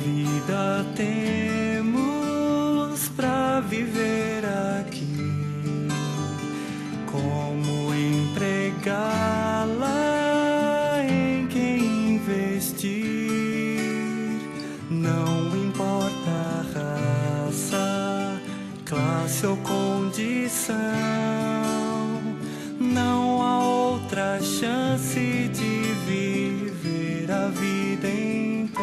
vida temos pra viver aqui, como empregá-la em quem investir. Não importa a raça, classe ou condição, não há outra chance de viver a vida então.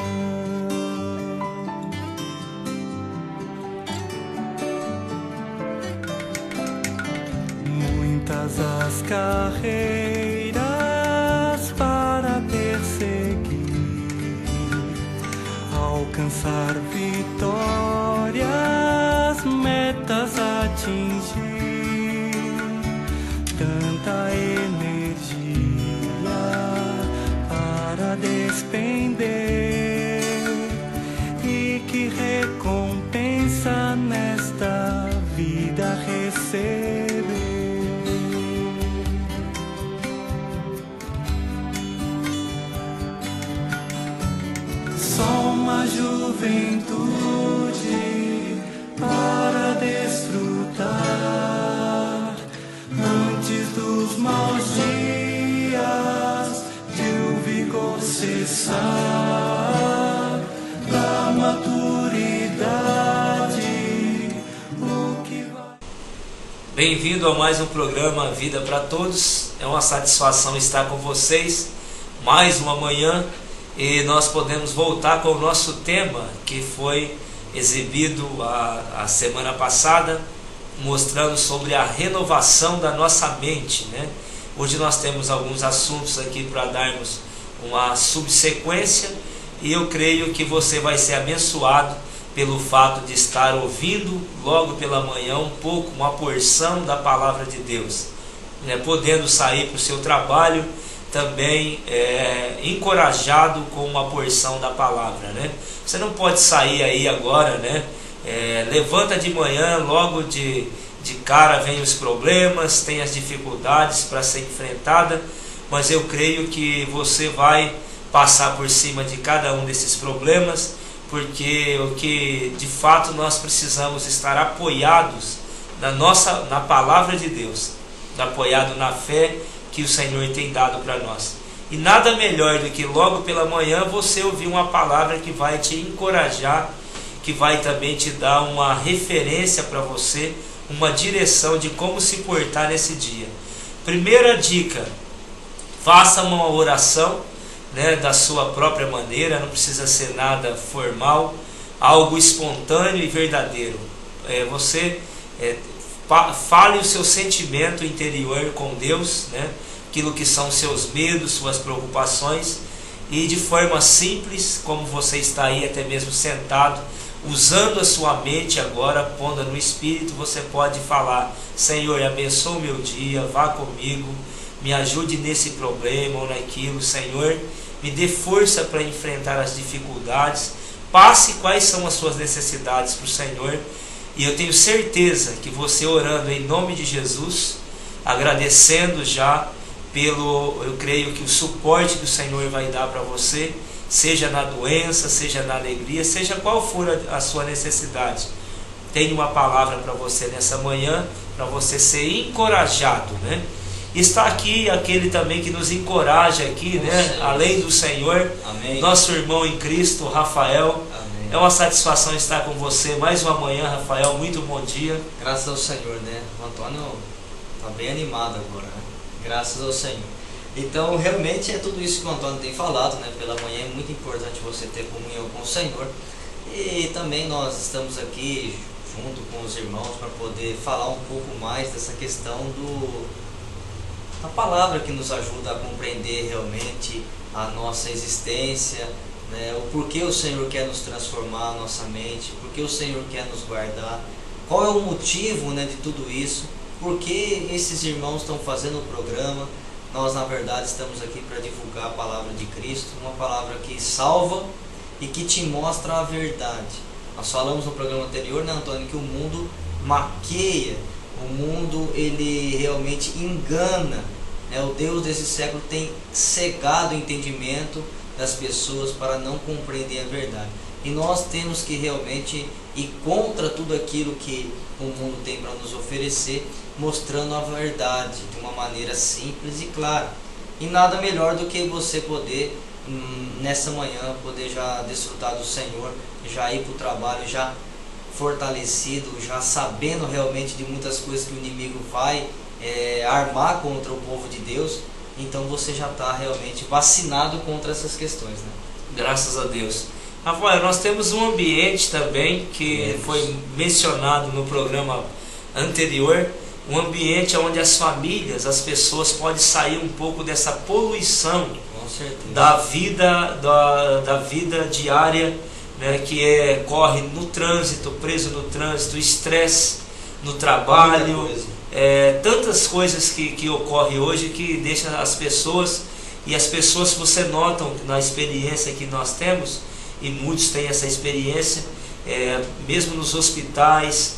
Muitas as carreiras para perseguir, alcançar vitórias, metas atingir, tanta energia para despender, e que recompensa nesta vida receber. Só uma juventude para desfrutar antes dos maus dias de o vigor cessar, da maturidade o que vai. Bem-vindo a mais um programa Vida para Todos. É uma satisfação estar com vocês mais uma manhã. E nós podemos voltar com o nosso tema que foi exibido a semana passada, mostrando sobre a renovação da nossa mente, né? Hoje nós temos alguns assuntos aqui para darmos uma subsequência, e eu creio que você vai ser abençoado pelo fato de estar ouvindo logo pela manhã um pouco, uma porção da palavra de Deus, né? Podendo sair para o seu trabalho também encorajado com uma porção da palavra, né? Você não pode sair aí agora, né? Levanta de manhã, logo de cara vem os problemas, tem as dificuldades para ser enfrentada, mas eu creio que você vai passar por cima de cada um desses problemas, porque o que de fato nós precisamos estar apoiados na palavra de Deus, apoiado na fé que o Senhor tem dado para nós. E nada melhor do que logo pela manhã você ouvir uma palavra que vai te encorajar, que vai também te dar uma referência para você, uma direção de como se portar nesse dia. Primeira dica: faça uma oração, né, da sua própria maneira, não precisa ser nada formal, algo espontâneo e verdadeiro. Você fale o seu sentimento interior com Deus, né? Aquilo que são seus medos, suas preocupações, e de forma simples, como você está aí até mesmo sentado, usando a sua mente agora, pondo no Espírito, você pode falar: Senhor, abençoe o meu dia, vá comigo, me ajude nesse problema ou naquilo, Senhor, me dê força para enfrentar as dificuldades, passe quais são as suas necessidades para o Senhor. E eu tenho certeza que você orando em nome de Jesus, agradecendo já eu creio que o suporte que o Senhor vai dar para você, seja na doença, seja na alegria, seja qual for a sua necessidade. Tenho uma palavra para você nessa manhã, para você ser encorajado, né? Está aqui aquele também que nos encoraja aqui, né? Além do Senhor, amém, nosso irmão em Cristo, Rafael. É uma satisfação estar com você mais uma manhã, Rafael. Muito bom dia. Graças ao Senhor, né? O Antônio está bem animado agora, né? Graças ao Senhor. Então, realmente é tudo isso que o Antônio tem falado, né? Pela manhã é muito importante você ter comunhão com o Senhor. E também nós estamos aqui junto com os irmãos para poder falar um pouco mais dessa questão da palavra que nos ajuda a compreender realmente a nossa existência, né? O porquê o Senhor quer nos transformar a nossa mente, porquê o Senhor quer nos guardar, qual é o motivo, né, de tudo isso, por que esses irmãos estão fazendo o programa. Nós na verdade estamos aqui para divulgar a palavra de Cristo, uma palavra que salva e que te mostra a verdade. Nós falamos no programa anterior, né, Antônio, que o mundo maqueia, o mundo ele realmente engana, né? O Deus desse século tem cegado o entendimento das pessoas para não compreender a verdade. e nós temos que realmente ir contra tudo aquilo que o mundo tem para nos oferecer, mostrando a verdade de uma maneira simples e clara. E nada melhor do que você poder, nessa manhã, poder já desfrutar do Senhor, já ir para o trabalho, já fortalecido, já sabendo realmente de muitas coisas que o inimigo vai armar contra o povo de Deus. Então você já está realmente vacinado contra essas questões, né? Graças a Deus. Rafael, nós temos um ambiente também que foi mencionado no programa anterior, um ambiente onde as famílias, as pessoas podem sair um pouco dessa poluição da vida diária, né, que corre no trânsito, preso no trânsito, estresse no trabalho, tantas coisas que ocorrem hoje que deixam as pessoas, e as pessoas, você notam na experiência que nós temos, e muitos têm essa experiência, mesmo nos hospitais,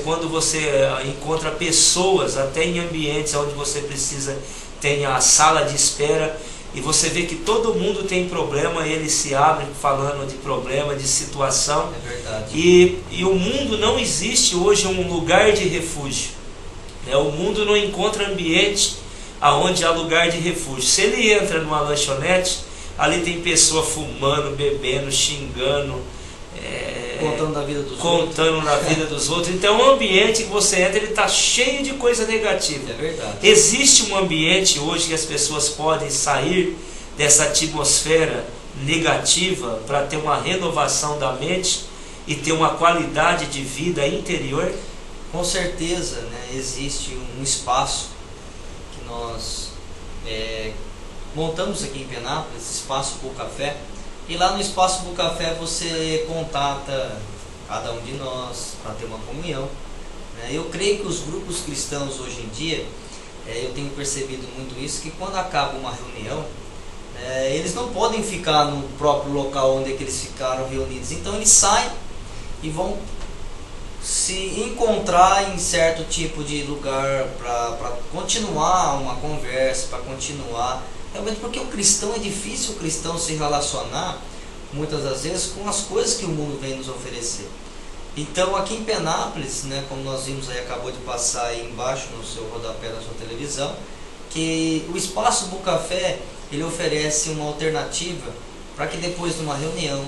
quando você encontra pessoas, até em ambientes onde você precisa, tem a sala de espera, e você vê que todo mundo tem problema, eles se abrem falando de problema, de situação. É verdade. E o mundo não existe hoje um lugar de refúgio. O mundo não encontra ambiente onde há lugar de refúgio. Se ele entra numa lanchonete, ali tem pessoa fumando, bebendo, xingando, contando da vida dos outros. Então o ambiente que você entra, ele está cheio de coisa negativa. É verdade. Existe um ambiente hoje que as pessoas podem sair dessa atmosfera negativa para ter uma renovação da mente e ter uma qualidade de vida interior? Com certeza, né? Existe um espaço que nós montamos aqui em Penápolis, esse espaço Bull Café. E lá no espaço Bull Café você contata cada um de nós para ter uma comunhão. Eu creio que os grupos cristãos hoje em dia, eu tenho percebido muito isso, que quando acaba uma reunião, eles não podem ficar no próprio local onde é que eles ficaram reunidos. Então eles saem e vão se encontrar em certo tipo de lugar para continuar uma conversa, para continuar. Realmente, porque o cristão, é difícil o cristão se relacionar muitas das vezes com as coisas que o mundo vem nos oferecer. Então aqui em Penápolis, né, como nós vimos aí, acabou de passar aí embaixo no seu rodapé da sua televisão, que o espaço Bull Café, ele oferece uma alternativa para que depois de uma reunião,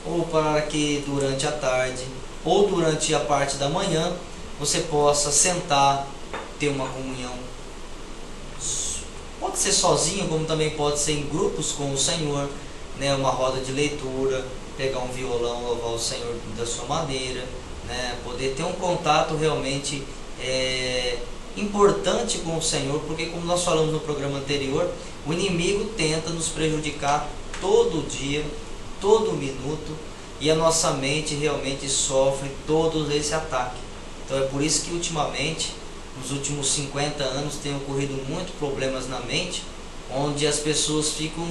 ou para que durante a tarde, ou durante a parte da manhã, você possa sentar, ter uma comunhão. Pode ser sozinho, como também pode ser em grupos com o Senhor, né? Uma roda de leitura, pegar um violão, louvar o Senhor da sua maneira, né? Poder ter um contato realmente importante com o Senhor, porque como nós falamos no programa anterior, o inimigo tenta nos prejudicar todo dia, todo minuto, e a nossa mente realmente sofre todo esse ataque. Então é por isso que ultimamente, nos últimos 50 anos, tem ocorrido muitos problemas na mente, onde as pessoas ficam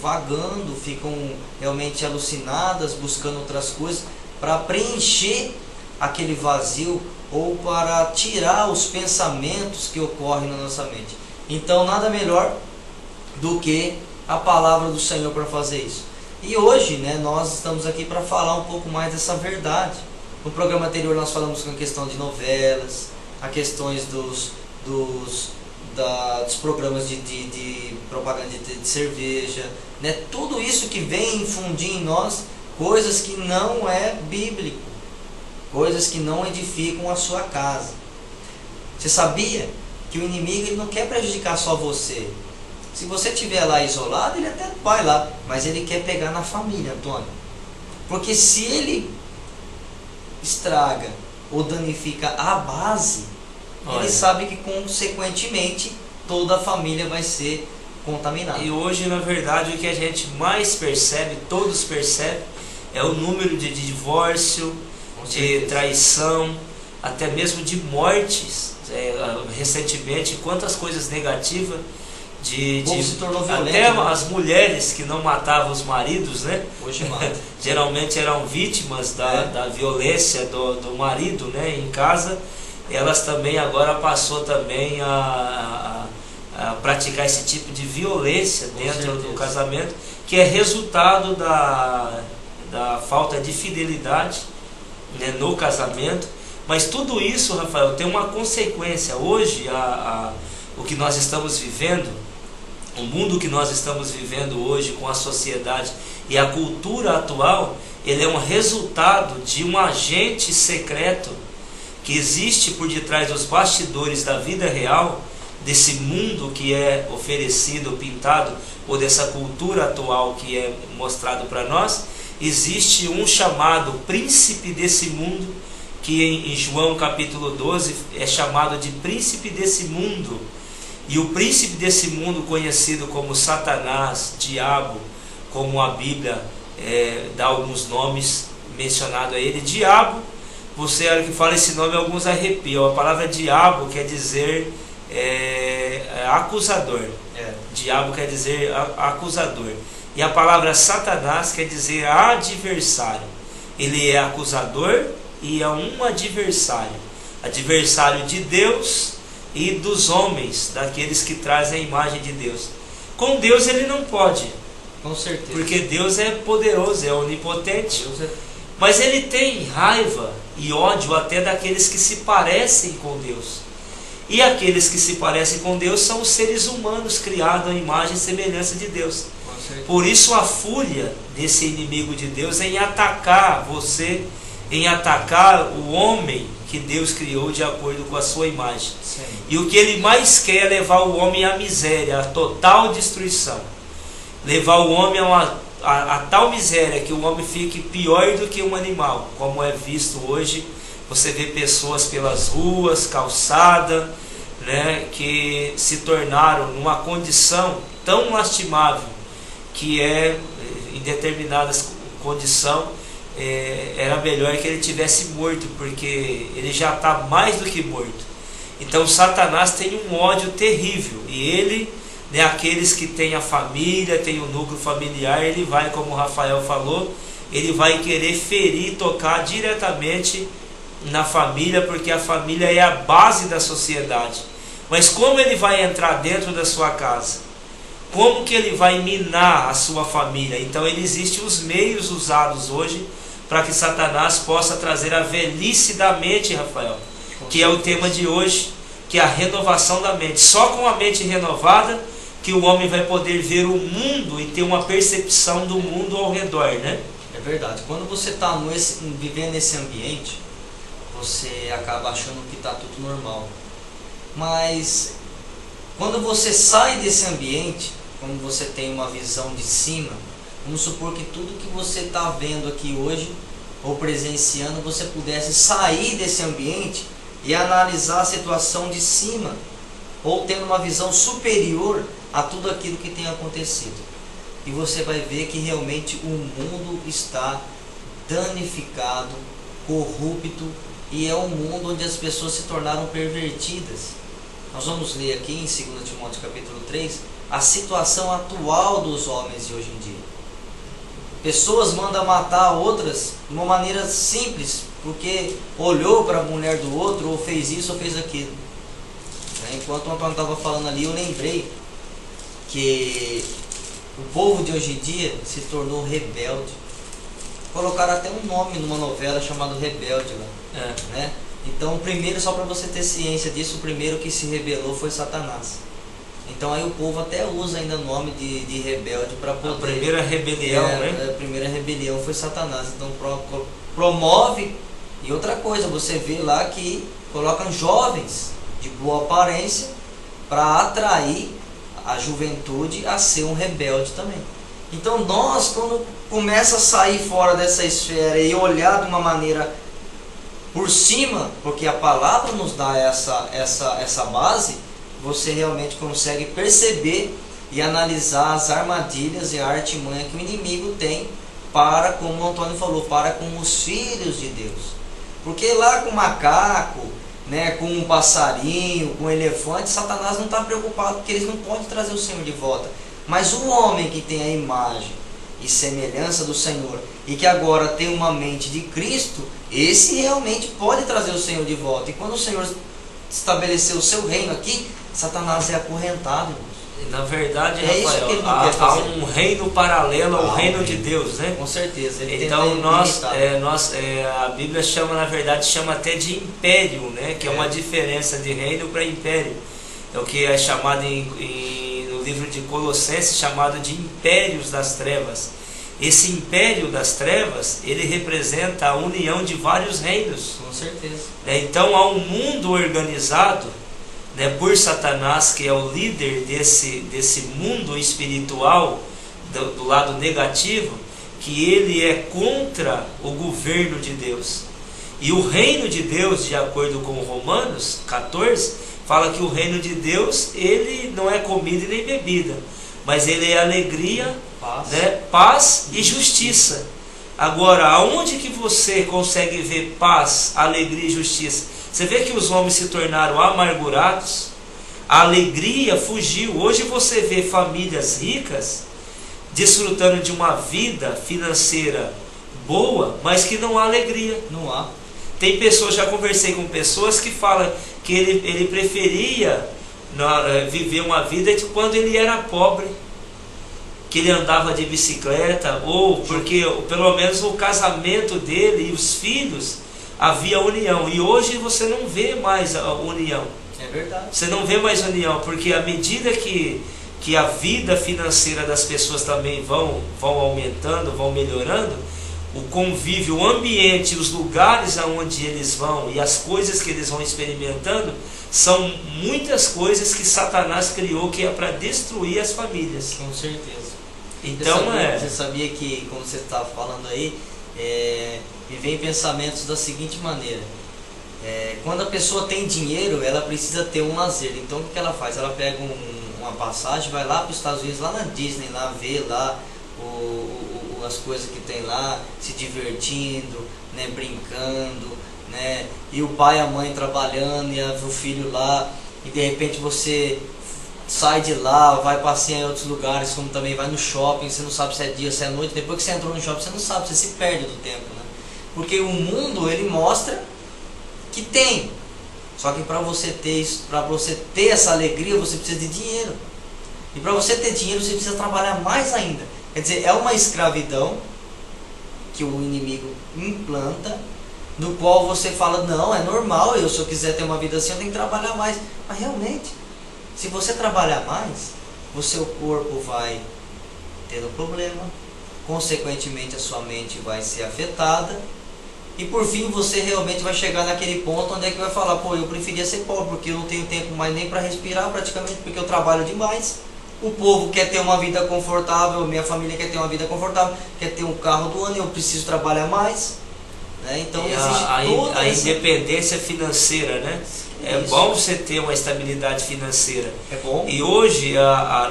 vagando, ficam realmente alucinadas, buscando outras coisas para preencher aquele vazio ou para tirar os pensamentos que ocorrem na nossa mente. Então nada melhor do que a palavra do Senhor para fazer isso. E hoje, né, nós estamos aqui para falar um pouco mais dessa verdade. No programa anterior nós falamos com a questão de novelas, a questões dos programas de propaganda de cerveja, né? Tudo isso que vem infundir em nós coisas que não é bíblico, coisas que não edificam a sua casa. Você sabia que o inimigo, ele não quer prejudicar só você? Se você estiver lá isolado, ele até vai lá, mas ele quer pegar na família, Antônio. Porque se ele estraga ou danifica a base, ele sabe que consequentemente toda a família vai ser contaminada. E hoje, na verdade, o que a gente mais percebe, todos percebem, é o número de divórcio, de traição, até mesmo de mortes. Recentemente, quantas coisas negativas. Se tornou violento, até né? As mulheres que não matavam os maridos, né? Hoje mata. Geralmente eram vítimas da violência do marido, né, em casa. Elas também agora passou também a praticar esse tipo de violência dentro do casamento, que é resultado da falta de fidelidade, né, no casamento. Mas tudo isso, Rafael, tem uma consequência. Hoje, o que nós estamos vivendo, o mundo que nós estamos vivendo hoje com a sociedade e a cultura atual, ele é um resultado de um agente secreto que existe por detrás dos bastidores da vida real, desse mundo que é oferecido, pintado, ou dessa cultura atual que é mostrado para nós. Existe um chamado príncipe desse mundo, que em João capítulo 12 é chamado de príncipe desse mundo. E o príncipe desse mundo, conhecido como Satanás, diabo, como a Bíblia dá alguns nomes mencionados a ele. Diabo, você que fala esse nome, alguns arrepiam. A palavra diabo quer dizer acusador. Diabo quer dizer acusador. E a palavra Satanás quer dizer adversário. Ele é acusador e é um adversário. Adversário de Deus e dos homens, daqueles que trazem a imagem de Deus. Com Deus ele não pode. Com certeza. Porque Deus é poderoso, é onipotente. Mas ele tem raiva e ódio até daqueles que se parecem com Deus. E aqueles que se parecem com Deus são os seres humanos criados à imagem e semelhança de Deus. Por isso a fúria desse inimigo de Deus é em atacar você, em atacar o homem que Deus criou de acordo com a sua imagem. Sim. E o que ele mais quer é levar o homem à miséria, à total destruição. Levar o homem a tal miséria que o homem fique pior do que um animal, como é visto hoje. Você vê pessoas pelas ruas, calçada, né, que se tornaram numa condição tão lastimável que em determinadas condições era melhor que ele tivesse morto, porque ele já está mais do que morto. Então Satanás tem um ódio terrível, e ele, né, aqueles que têm a família, tem o núcleo familiar, ele vai, como o Rafael falou, ele vai querer ferir, tocar diretamente na família, porque a família é a base da sociedade. Mas como ele vai entrar dentro da sua casa? Como que ele vai minar a sua família? Então existem os meios usados hoje para que Satanás possa trazer a velhice da mente, Rafael, que é o tema de hoje, que é a renovação da mente. Só com a mente renovada que o homem vai poder ver o mundo e ter uma percepção do mundo ao redor, né? É verdade. Quando você está vivendo nesse ambiente, você acaba achando que está tudo normal. Mas quando você sai desse ambiente, quando você tem uma visão de cima, vamos supor que tudo que você está vendo aqui hoje, ou presenciando, você pudesse sair desse ambiente e analisar a situação de cima, ou tendo uma visão superior a tudo aquilo que tem acontecido. E você vai ver que realmente o mundo está danificado, corrupto, e é um mundo onde as pessoas se tornaram pervertidas. Nós vamos ler aqui em 2 Timóteo capítulo 3 a situação atual dos homens de hoje em dia. Pessoas mandam matar outras de uma maneira simples, porque olhou para a mulher do outro, ou fez isso ou fez aquilo. Enquanto o Antônio estava falando ali, eu lembrei que o povo de hoje em dia se tornou rebelde. Colocaram até um nome numa novela chamada Rebelde lá, né? Então, primeiro, só para você ter ciência disso, o primeiro que se rebelou foi Satanás. Então aí o povo até usa ainda o nome de rebelde para poder... A primeira rebelião, né? A primeira rebelião foi Satanás. Então promove. E outra coisa, você vê lá que colocam jovens de boa aparência para atrair a juventude a ser um rebelde também. Então nós, quando começa a sair fora dessa esfera e olhar de uma maneira por cima, porque a palavra nos dá essa base, você realmente consegue perceber e analisar as armadilhas e a artimanha que o inimigo tem para, como o Antônio falou, para com os filhos de Deus. Porque lá com o macaco, né, com um passarinho, com um elefante, Satanás não está preocupado, porque eles não podem trazer o Senhor de volta. Mas o homem que tem a imagem e semelhança do Senhor, e que agora tem uma mente de Cristo, esse realmente pode trazer o Senhor de volta. E quando o Senhor estabeleceu o seu reino aqui, Satanás é acorrentado, irmãos. Na verdade, É isso Rafael, que ele não quer há fazer. um reino paralelo ao Ah, reino um de reino. Deus, né? Com certeza. Ele Então tenta nós, limitar. a Bíblia chama, na verdade, chama até de império, né? Que é uma diferença de reino para império. É o que é chamado no livro de Colossenses, chamado de impérios das trevas. Esse império das trevas, ele representa a união de vários reinos. Com certeza. Então há um mundo organizado, né, por Satanás, que é o líder desse mundo espiritual, do lado negativo, que ele é contra o governo de Deus. E o reino de Deus, de acordo com Romanos 14, fala que o reino de Deus, ele não é comida e nem bebida, mas ele é alegria, Paz. né, paz e justiça. Agora, aonde que você consegue ver paz, alegria e justiça? Você vê que os homens se tornaram amargurados, a alegria fugiu. Hoje você vê famílias ricas desfrutando de uma vida financeira boa, mas que não há alegria. Não há. Tem pessoas, já conversei com pessoas que falam que ele preferia viver uma vida de quando ele era pobre, que ele andava de bicicleta, ou porque pelo menos o casamento dele e os filhos havia união. E hoje você não vê mais a união. É verdade. Você não vê mais união, porque à medida que a vida financeira das pessoas também vão aumentando, vão melhorando, o convívio, o ambiente, os lugares aonde eles vão e as coisas que eles vão experimentando, são muitas coisas que Satanás criou que é para destruir as famílias. Com certeza. Então Você sabia que, como você estava falando aí, me vem pensamentos da seguinte maneira. Quando a pessoa tem dinheiro, ela precisa ter um lazer. Então o que ela faz? Ela pega uma passagem, vai lá para os Estados Unidos, lá na Disney, lá vê lá as coisas que tem lá, se divertindo, né, brincando, né, e o pai e a mãe trabalhando e o filho lá, e de repente você sai de lá, vai passear em outros lugares, como também vai no shopping, você não sabe se é dia, se é noite. Depois que você entrou no shopping, você não sabe, você se perde do tempo, né? Porque o mundo, ele mostra que tem, só que para você ter isso, para você ter essa alegria, você precisa de dinheiro, e para você ter dinheiro você precisa trabalhar mais ainda. Quer dizer, é uma escravidão que o inimigo implanta, no qual você fala, não, é normal, se eu quiser ter uma vida assim, eu tenho que trabalhar mais. Mas realmente, se você trabalhar mais, o seu corpo vai tendo problema, consequentemente a sua mente vai ser afetada, e por fim você realmente vai chegar naquele ponto onde é que vai falar, pô, eu preferia ser pobre, porque eu não tenho tempo mais nem para respirar praticamente, porque eu trabalho demais. O povo quer ter uma vida confortável, minha família quer ter uma vida confortável, quer ter um carro do ano, eu preciso trabalhar mais, né? Então existe a independência financeira, né? É bom você ter uma estabilidade financeira. É bom. E hoje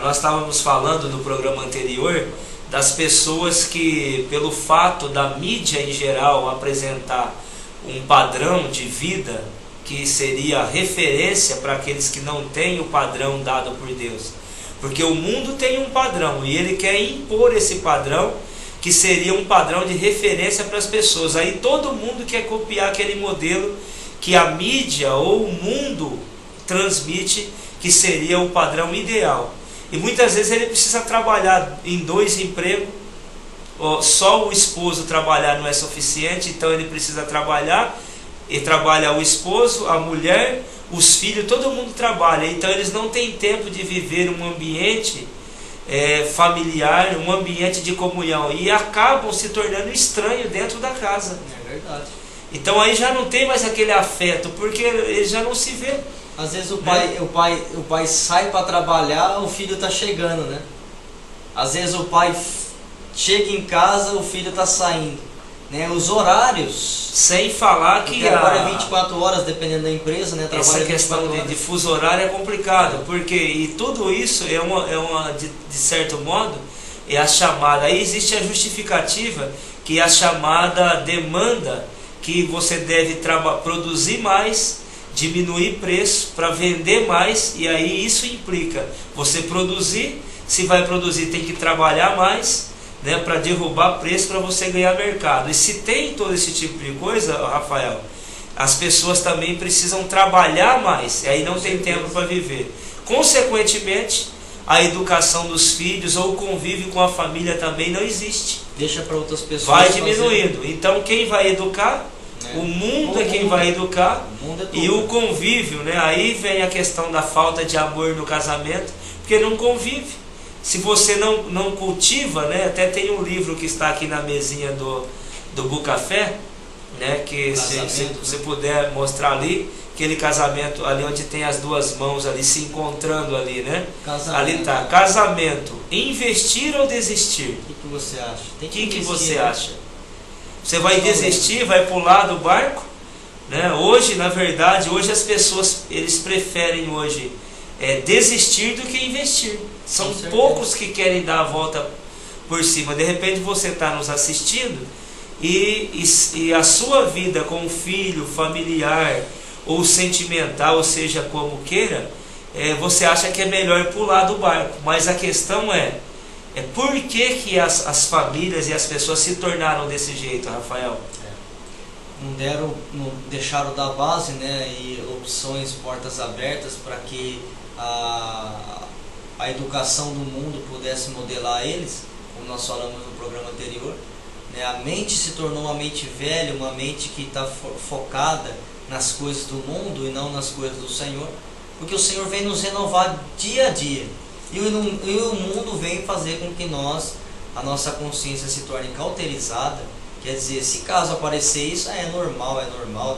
nós estávamos falando no programa anterior das pessoas que, pelo fato da mídia em geral apresentar um padrão de vida que seria referência para aqueles que não têm o padrão dado por Deus. Porque o mundo tem um padrão e ele quer impor esse padrão, que seria um padrão de referência para as pessoas. Aí todo mundo quer copiar aquele modelo que a mídia ou o mundo transmite, que seria o padrão ideal. E muitas vezes ele precisa trabalhar em 2 empregos, só o esposo trabalhar não é suficiente, então ele precisa trabalhar, e trabalha o esposo, a mulher, os filhos, todo mundo trabalha, então eles não têm tempo de viver um ambiente familiar, um ambiente de comunhão, e acabam se tornando estranhos dentro da casa. É verdade. Então aí já não tem mais aquele afeto, porque ele já não se vê. Às vezes o pai sai para trabalhar, o filho está chegando, né? Às vezes o pai chega em casa, o filho está saindo, né? Os horários. Sem falar que agora é 24 horas, dependendo da empresa, né? Essa questão de fuso horário é complicado, porque e tudo isso de certo modo, é a chamada. Aí existe a justificativa, que é a chamada demanda, que você deve produzir mais, diminuir preço para vender mais, e aí isso implica você produzir. Se vai produzir, tem que trabalhar mais, né, para derrubar preço, para você ganhar mercado. E se tem todo esse tipo de coisa, Rafael, as pessoas também precisam trabalhar mais, e aí não tem tempo para viver. Consequentemente, a educação dos filhos ou o convívio com a família também não existe. Deixa para outras pessoas. Vai diminuindo. Então quem vai educar? É. O mundo é quem vai educar. O mundo é tudo. E o convívio, né? Aí vem a questão da falta de amor no casamento, porque não convive. Se você não cultiva, né? Até tem um livro que está aqui na mesinha do Bucafé, né? Que se você puder mostrar ali, aquele casamento ali onde tem as duas mãos ali se encontrando ali, né? Casamento. Ali tá, casamento, investir ou desistir? O que você acha? O que você acha? Você vai desistir, vai pular do barco? Né? Hoje, na verdade, hoje as pessoas, eles preferem hoje desistir do que investir. São poucos que querem dar a volta por cima. De repente você está nos assistindo e a sua vida com filho, familiar ou sentimental, ou seja, como queira, você acha que é melhor pular do barco. Mas a questão é por que as famílias e as pessoas se tornaram desse jeito, Rafael? Não deixaram da base, né, e opções, portas abertas para que a educação do mundo pudesse modelar eles, como nós falamos no programa anterior. Né, a mente se tornou uma mente velha, uma mente que está focada nas coisas do mundo e não nas coisas do Senhor, porque o Senhor vem nos renovar dia a dia, e o mundo vem fazer com que a nossa consciência se torne cauterizada. Quer dizer, se caso aparecer isso, é normal,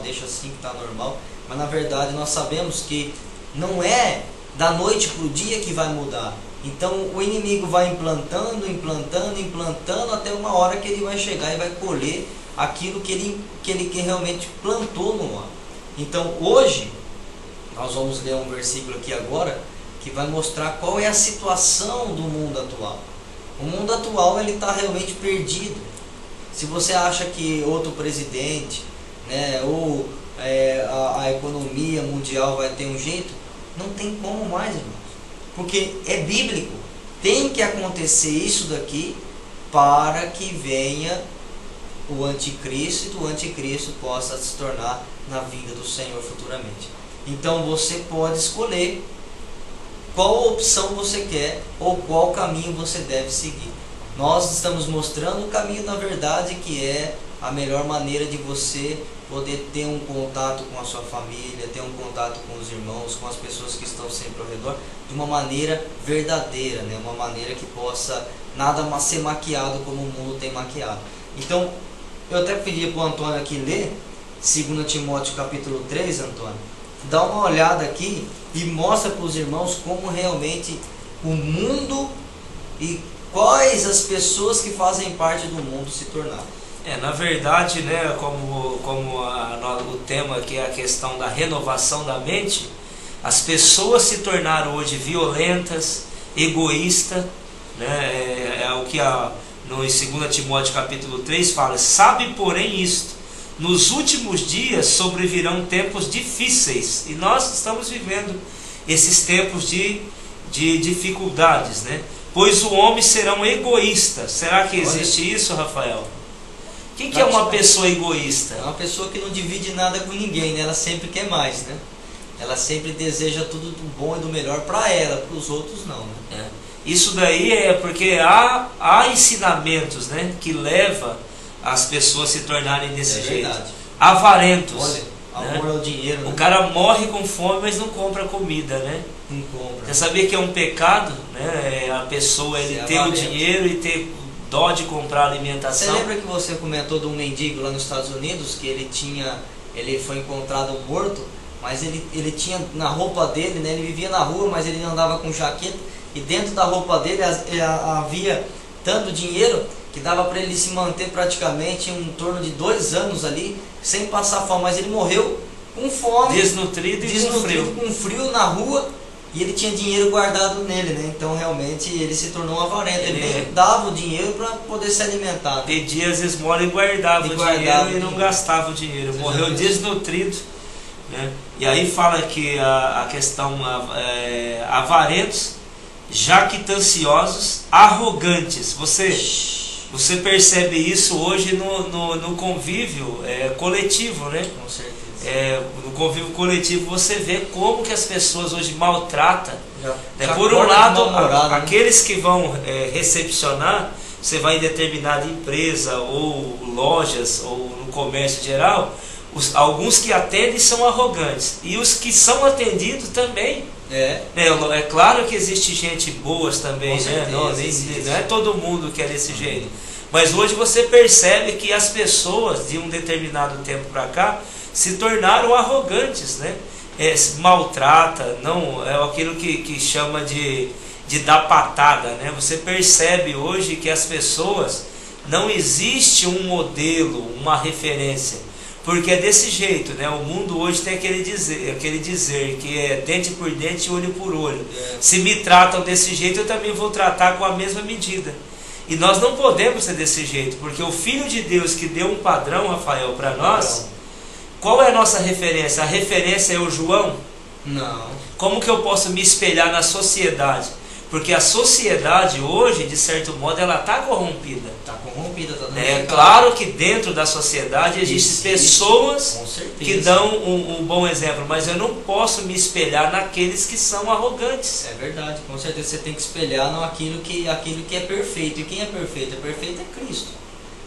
deixa assim que está normal, mas na verdade nós sabemos que não é da noite para o dia que vai mudar. Então o inimigo vai implantando até uma hora que ele vai chegar e vai colher aquilo que ele realmente plantou no ar. Então hoje nós vamos ler um versículo aqui agora que vai mostrar qual é a situação do mundo atual. O mundo atual ele está realmente perdido. Se você acha que outro presidente, né, ou a economia mundial vai ter um jeito, não tem como mais, irmãos, porque é bíblico. Tem que acontecer isso daqui para que venha o anticristo e do anticristo possa se tornar na vinda do Senhor futuramente. Então você pode escolher qual opção você quer ou qual caminho você deve seguir. Nós estamos mostrando o caminho, na verdade, que é a melhor maneira de você poder ter um contato com a sua família, ter um contato com os irmãos, com as pessoas que estão sempre ao redor, de uma maneira verdadeira, né? Uma maneira que possa nada ser maquiado como o mundo tem maquiado. Então, eu até pedi para o Antônio aqui ler 2 Timóteo capítulo 3, Antônio. Dá uma olhada aqui e mostra para os irmãos como realmente o mundo e quais as pessoas que fazem parte do mundo se tornaram. Na verdade, né, como o tema aqui é a questão da renovação da mente, as pessoas se tornaram hoje violentas, egoístas, né, é o que no 2 Timóteo capítulo 3 fala: sabe porém isto, nos últimos dias sobrevirão tempos difíceis, e nós estamos vivendo esses tempos de dificuldades, né? Pois o homem serão egoístas. Será que existe isso, Rafael? O que é uma pessoa egoísta? É uma pessoa que não divide nada com ninguém, né? Ela sempre quer mais, né? Ela sempre deseja tudo do bom e do melhor para ela, para os outros não, né? Isso daí é porque há ensinamentos, né, que levam as pessoas a se tornarem desse jeito. Verdade. Avarentos. Olha, amor ao dinheiro, né? O cara morre com fome, mas não compra comida, né? Não compra. Você sabia que é um pecado, né? A pessoa ter o dinheiro e ter dó de comprar alimentação. Você lembra que você comentou de um mendigo lá nos Estados Unidos que ele foi encontrado morto, mas ele tinha na roupa dele, né? Ele vivia na rua, mas ele andava com jaqueta, e dentro da roupa dele havia tanto dinheiro que dava para ele se manter praticamente em torno de 2 anos ali sem passar fome, mas ele morreu com fome, desnutrido com frio na rua. E ele tinha dinheiro guardado nele, né? Então realmente ele se tornou um avarento. Ele nem dava o dinheiro para poder se alimentar, né? Pedia as esmolas e guardava o dinheiro e não gastava o dinheiro. Morreu desnutrido, né? E aí fala que a questão avarentos, jactanciosos, arrogantes. Você percebe isso hoje no convívio coletivo, né? Com certeza. No convívio coletivo você vê como que as pessoas hoje maltratam Já Por um acorda lado, mal-humorado, né? aqueles que vão recepcionar, você vai em determinada empresa ou lojas ou no comércio geral, alguns que atendem são arrogantes e os que são atendidos também. É claro que existe gente boas também, né? Não é todo mundo que é desse jeito. Mas hoje você percebe que as pessoas de um determinado tempo para cá se tornaram arrogantes, né? Maltrata, não é aquilo que chama de dar patada, né? Você percebe hoje que as pessoas, não existe um modelo, uma referência, porque é desse jeito, né? O mundo hoje tem aquele dizer que é dente por dente, olho por olho. Se me tratam desse jeito, eu também vou tratar com a mesma medida. E nós não podemos ser desse jeito, porque o Filho de Deus que deu um padrão, Rafael, para nós, qual é a nossa referência? A referência é o João? Não. Como que eu posso me espelhar na sociedade? Porque a sociedade hoje, de certo modo, ela está corrompida. Está corrompida, está dando É claro que dentro da sociedade existem pessoas com certeza, que dão um bom exemplo, mas eu não posso me espelhar naqueles que são arrogantes. É verdade, com certeza você tem que espelhar naquilo que é perfeito. E quem é perfeito? É perfeito é Cristo.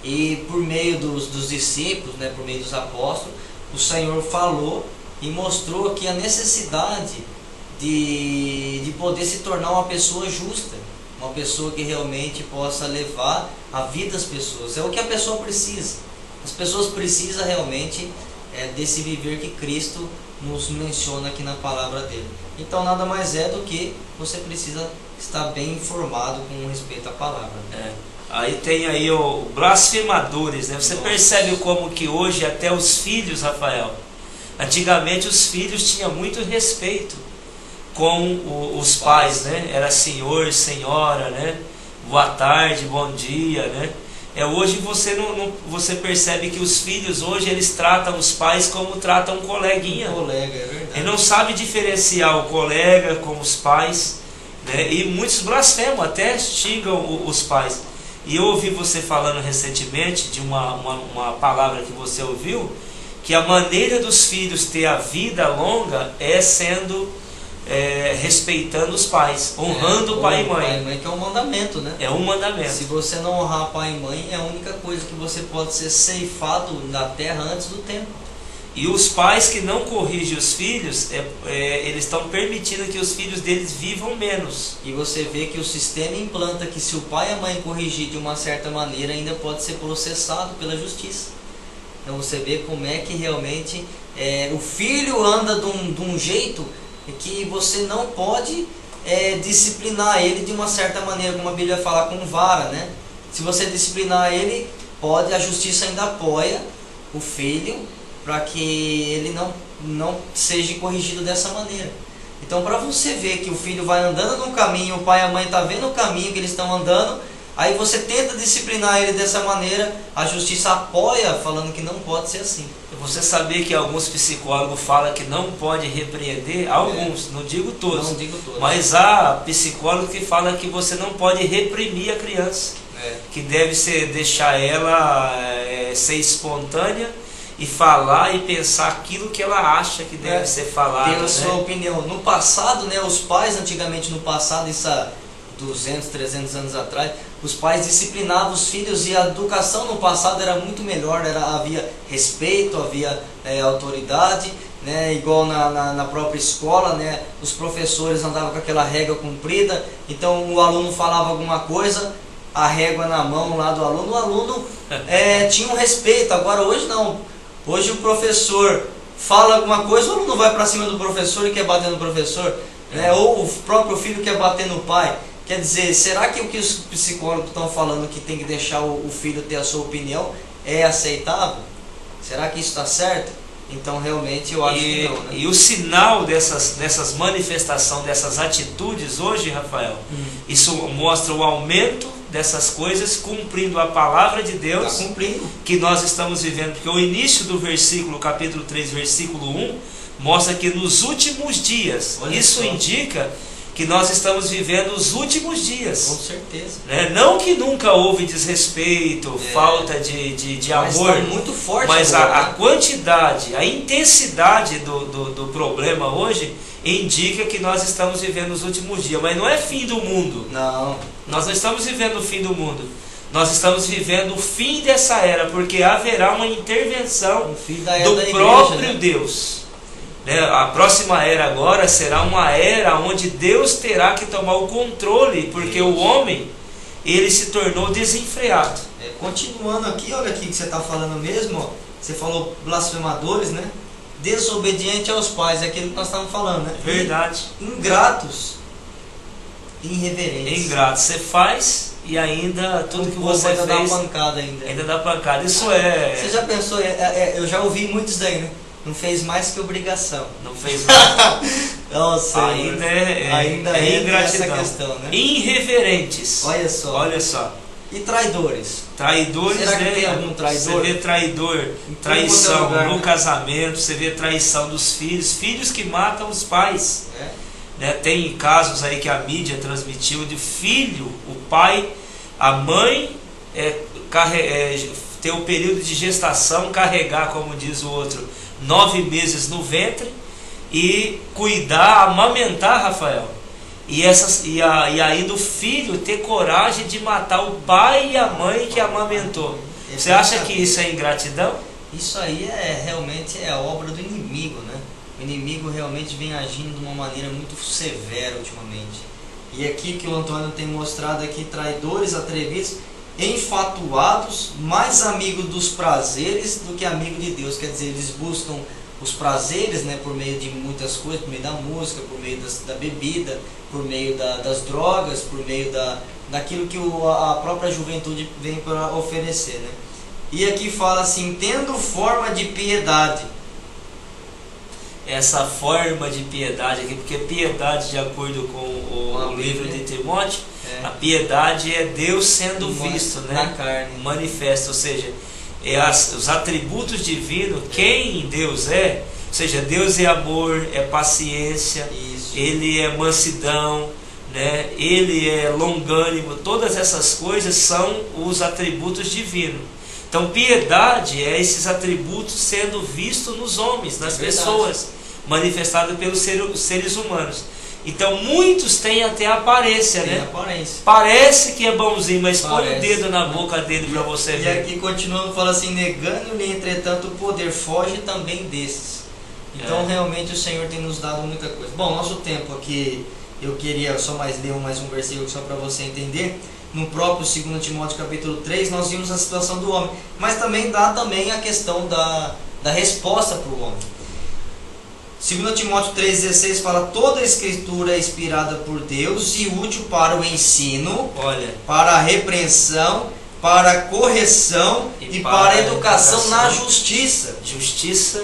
E por meio dos discípulos, né, por meio dos apóstolos, o Senhor falou e mostrou aqui a necessidade de poder se tornar uma pessoa justa, uma pessoa que realmente possa levar a vida das pessoas. É o que a pessoa precisa. As pessoas precisam realmente desse viver que Cristo nos menciona aqui na palavra dele. Então nada mais é do que você precisa estar bem informado com respeito à palavra. Aí tem aí o blasfemadores, né? Você percebe como que hoje até os filhos, Rafael, antigamente os filhos tinham muito respeito com os pais, né? Era senhor, senhora, né? Boa tarde, bom dia, né? Hoje você percebe que os filhos hoje eles tratam os pais como tratam um coleguinha. Colega, é verdade. Ele não sabe diferenciar o colega com os pais, né? E muitos blasfemam, até xingam os pais. E eu ouvi você falando recentemente de uma palavra que você ouviu, que a maneira dos filhos ter a vida longa é sendo respeitando os pais, honrando pai e mãe. Pai e mãe, que é um mandamento, né? É um mandamento. Se você não honrar pai e mãe, é a única coisa que você pode ser ceifado da terra antes do tempo. E os pais que não corrigem os filhos, eles estão permitindo que os filhos deles vivam menos. E você vê que o sistema implanta que se o pai e a mãe corrigir de uma certa maneira, ainda pode ser processado pela justiça. Então você vê como é que realmente o filho anda de um jeito que você não pode disciplinar ele de uma certa maneira, como a Bíblia fala, com vara, né? Se você disciplinar ele, a justiça ainda apoia o filho para que ele não seja corrigido dessa maneira. Então, para você ver que o filho vai andando no caminho, o pai e a mãe estão vendo o caminho que eles estão andando, aí você tenta disciplinar ele dessa maneira, a justiça apoia, falando que não pode ser assim. Você sabia que alguns psicólogos falam que não pode repreender? Alguns, não digo todos. Não digo todos. Mas há psicólogo que fala que você não pode reprimir a criança. Que deve deixar ela ser espontânea e falar e pensar aquilo que ela acha que deve ser falado. Ter a sua opinião. No passado, né, os pais antigamente no passado, isso há 200, 300 anos atrás, os pais disciplinavam os filhos e a educação no passado era muito melhor, havia respeito, havia autoridade, né, igual na própria escola, né, os professores andavam com aquela régua comprida, então o aluno falava alguma coisa, a régua na mão lá do aluno, o aluno tinha um respeito. Agora hoje não, hoje o professor fala alguma coisa, o aluno vai para cima do professor e quer bater no professor, né, ou o próprio filho quer bater no pai. Quer dizer, será que o que os psicólogos estão falando que tem que deixar o filho ter a sua opinião é aceitável? Será que isso está certo? Então realmente eu acho que não, né? E o sinal dessas manifestações, dessas atitudes hoje, Rafael, isso mostra o aumento dessas coisas, cumprindo a palavra de Deus, que nós estamos vivendo. Porque o início do versículo, capítulo 3, versículo 1, mostra que nos últimos dias, isso indica que nós estamos vivendo os últimos dias. Com certeza. Né? Não que nunca houve desrespeito, falta de amor, Mas tá muito forte mas agora, a né? quantidade, a intensidade do problema hoje indica que nós estamos vivendo os últimos dias. Mas não é fim do mundo. Não. Nós não estamos vivendo o fim do mundo. Nós estamos vivendo o fim dessa era, porque haverá uma intervenção O fim da era do da igreja, próprio né? Deus. Né? A próxima era agora será uma era onde Deus terá que tomar o controle, porque o homem, ele se tornou desenfreado. Continuando aqui, olha aqui que você está falando mesmo, ó. Você falou blasfemadores, né? Desobediente aos pais, é aquilo que nós estávamos falando, né? Verdade. Ingratos, irreverentes. Ingrato, você faz e ainda tudo que você ainda dá fez uma pancada ainda. ainda dá pancada. Isso é... Você já pensou, eu já ouvi muito isso daí, né? Não fez mais que obrigação. Não fez nada. Nossa, Ainda ainda é é ingratidão. essa questão, né? Irreverentes. Olha só. Olha só. E traidores? Traidores, Será que né? tem algum traidor? Você vê traidor, traição no casamento, você vê traição dos filhos, filhos que matam os pais. Né? Tem casos aí que a mídia transmitiu de filho, o pai, a mãe ter o período de gestação, carregar, como diz o outro, 9 meses no ventre e cuidar, amamentar, Rafael. E aí do filho ter coragem de matar o pai e a mãe que amamentou. Você acha que isso é ingratidão? Isso aí realmente a obra do inimigo, né? O inimigo realmente vem agindo de uma maneira muito severa ultimamente. E aqui que o Antônio tem mostrado aqui, traidores, atrevidos, enfatuados, mais amigos dos prazeres do que amigo de Deus. Quer dizer, eles buscam os prazeres, né, por meio de muitas coisas, por meio da música, por meio da bebida, por meio das drogas, por meio daquilo que a própria juventude vem para oferecer, né? E aqui fala assim, tendo forma de piedade. Essa forma de piedade aqui, porque piedade, de acordo com o livro de Timóteo, a piedade é Deus sendo visto, né? Na carne. Manifesto, ou seja, os atributos divinos, quem Deus é, ou seja, Deus é amor, é paciência, Isso. Ele é mansidão, né? Ele é longânimo, todas essas coisas são os atributos divinos. Então piedade é esses atributos sendo vistos nos homens, nas pessoas, manifestado pelos seres humanos. Então muitos têm até aparência, né? Aparência. Parece que é bonzinho, mas põe Parece. o dedo na boca dele para você E ver. aqui continuando, fala assim, negando-lhe entretanto o poder, foge também desses. Então realmente o Senhor tem nos dado muita coisa. Bom, nosso tempo aqui, eu queria só ler mais um versículo só para você entender. No próprio 2 Timóteo capítulo 3, nós vimos a situação do homem, mas também dá a questão da resposta para o homem. 2 Timóteo 3,16 fala, toda a escritura é inspirada por Deus e útil para o ensino, para a repreensão, para a correção e para a educação na justiça,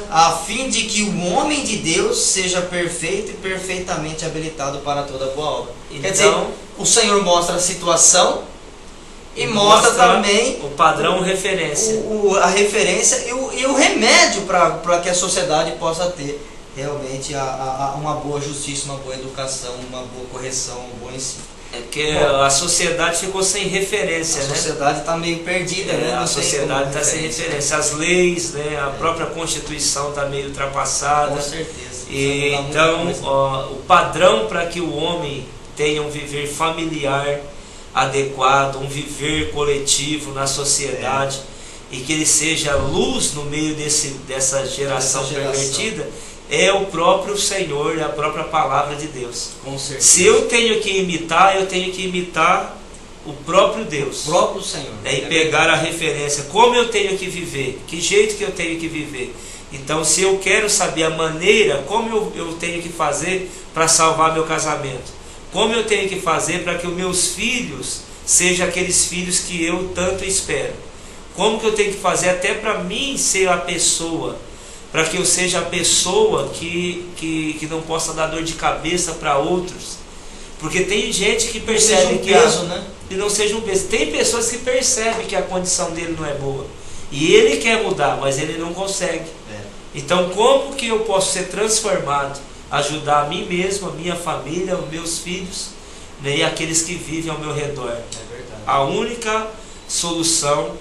a fim de que o homem de Deus seja perfeito e perfeitamente habilitado para toda boa obra. Então, quer dizer, o Senhor mostra a situação e mostra também o padrão, referência. A referência e o remédio para que a sociedade possa ter realmente uma boa justiça, uma boa educação, uma boa correção, um bom ensino. É porque a sociedade ficou sem referência, né? A sociedade está meio perdida, né? A sociedade está sem referência. As leis, né? A própria Constituição está meio ultrapassada. Com certeza. E, então, o padrão para que o homem tenha um viver familiar adequado, um viver coletivo na sociedade, e que ele seja luz no meio dessa geração pervertida, é o próprio Senhor, é a própria palavra de Deus. Com certeza. Se eu tenho que imitar, eu tenho que imitar o próprio Deus. O próprio Senhor. E pegar a referência, como eu tenho que viver, que jeito que eu tenho que viver. Então, se eu quero saber a maneira, como eu tenho que fazer para salvar meu casamento, como eu tenho que fazer para que os meus filhos sejam aqueles filhos que eu tanto espero, como que eu tenho que fazer até para mim ser a pessoa, para que eu seja a pessoa que não possa dar dor de cabeça para outros. Porque tem gente que percebe que não seja um peso. Tem pessoas que percebem que a condição dele não é boa e ele quer mudar, mas ele não consegue. Então como que eu posso ser transformado? ajudar a mim mesmo, a minha família, os meus filhos, né, e aqueles que vivem ao meu redor. É verdade. A única solução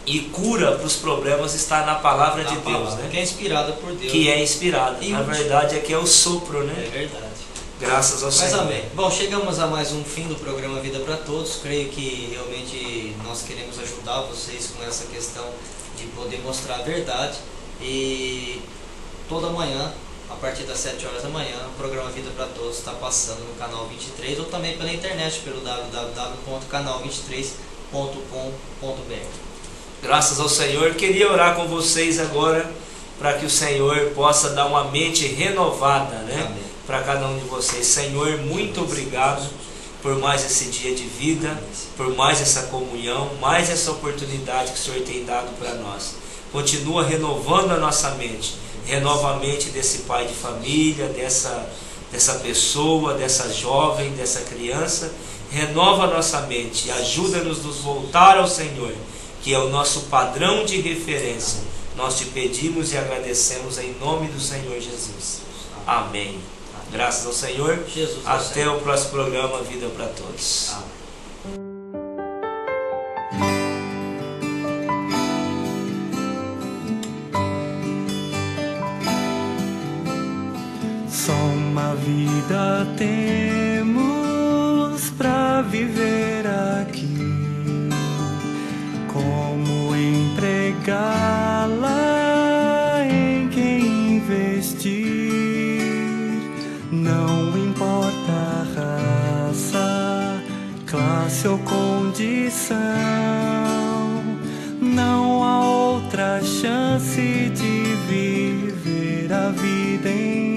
e cura para os problemas está na palavra de Deus, né? Que é inspirada por Deus. Que é inspirada. E Na verdade é que é o sopro, né? É verdade. Graças ao Senhor. Mas amém. Bom, chegamos a mais um fim do programa Vida para Todos. Creio que realmente nós queremos ajudar vocês com essa questão de poder mostrar a verdade. E toda manhã, a partir das 7 horas da manhã, o programa Vida para Todos está passando no canal 23 ou também pela internet, pelo www.canal23.com.br. Graças ao Senhor. Queria orar com vocês agora para que o Senhor possa dar uma mente renovada, né? Para cada um de vocês. Senhor, muito obrigado por mais esse dia de vida, por mais essa comunhão, mais essa oportunidade que o Senhor tem dado para nós. Continua renovando a nossa mente. Renova a mente desse pai de família, dessa pessoa, dessa jovem, dessa criança. Renova a nossa mente. Ajuda-nos a nos voltar ao Senhor, que é o nosso padrão de referência. Nós te pedimos e agradecemos em nome do Senhor Jesus. Amém. Graças ao Senhor. Jesus, até o próximo programa Vida para Todos. Amém. Só uma vida temos pra viver aqui. Como empregá-la, em quem investir? Não importa a raça, classe ou condição, não há outra chance de viver a vida então.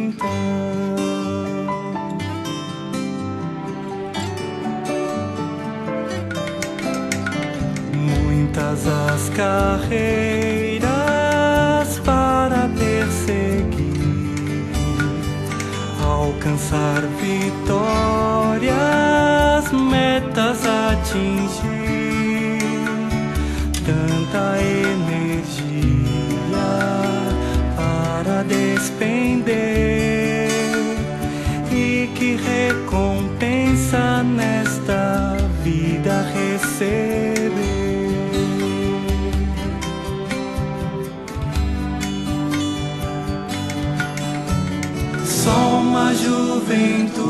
Muitas as carreiras para perseguir, alcançar vitórias, metas atingir, tanta energia para despender, e que recompensa nesta vida receber. Só uma juventude